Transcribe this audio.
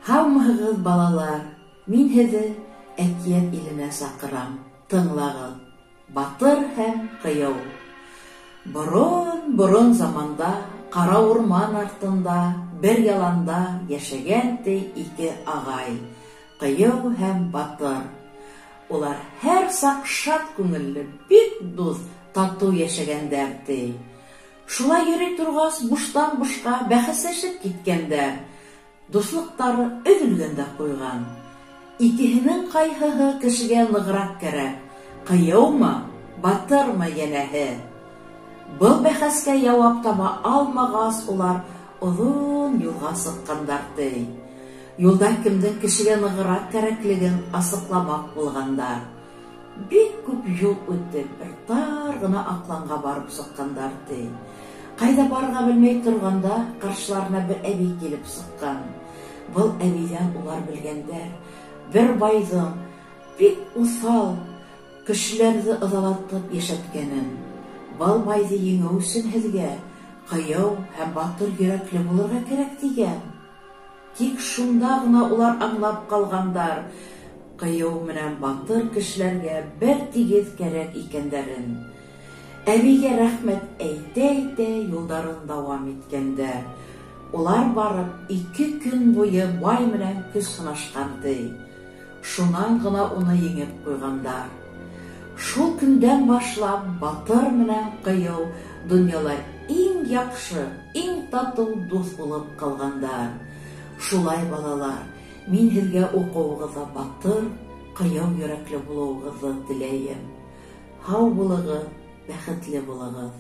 Һаумыһығыҙ, балалар, мин һеҙҙе әкиәт иленә саҡырам. Тыңлағыҙ. Батыр һәм ҡыйыу. Борон заманда, ҡара урман артында, бер яланда йәшәгән ти ике ағай. Ҡыйыу һәм батыр. Улар һәр саҡ шат күңелле, бик дуҫ, татыу йәшәгәндәр ти. Шулай йөрөй торғас, буштан-бушҡа бәхәсләшеп киткәндәр. Дуҫлыҡтары өҙөлгән дә ҡуйған. Икеһенең ҡайһыһы кешегә нығыраҡ кәрәк? Ҡыйыумы, батырмы йәнәһе? Был бәхәскә яуап таба алмағас, улар оҙон юлға сыҡҡандар ти. Юлда кемдең кешегә нығыраҡ кәрәклеген асыҡламаҡ булғандар. Бик күп юл үтеп, бер тар ғына аҡланға барып сыҡҡандар ти. Ҡайҙа барырға белмәй торғанда, ҡаршыларына бер әбей килеп сыҡҡан. Был әбейҙән улар белгәндәр. Бер байҙың бик уҫал кешеләрҙе ыҙалатып йәшәткәнен. Был байҙы еңеү өсөн һеҙгә ҡыйыу һәм батыр йөрәкле булырға кәрәк тигән. Тик шунда ғына улар аңлап ҡалғандар, ҡыйыу менән батыр кешеләргә бер тигеҙ кәрәк икәндәрен. Әбейгә рәхмәт әйтә-әйтә юлдарын дауам иткәндәр. Улар барып 2 көн буйы бай менән көс һынашҡан ти. Шунан ғына уны еңеп ҡуйғандар. Шул көндән башлап батыр менән ҡыйыу донъяла иң яҡшы, иң татыу дуҫ булып ҡалғандар. Шулай, балалар, мин һеҙгә уҡыуығыҙҙа батыр, ҡыйыу йөрәкле булыуығыҙҙы теләйем. Һау булығыҙ, бәхетле булығыҙ.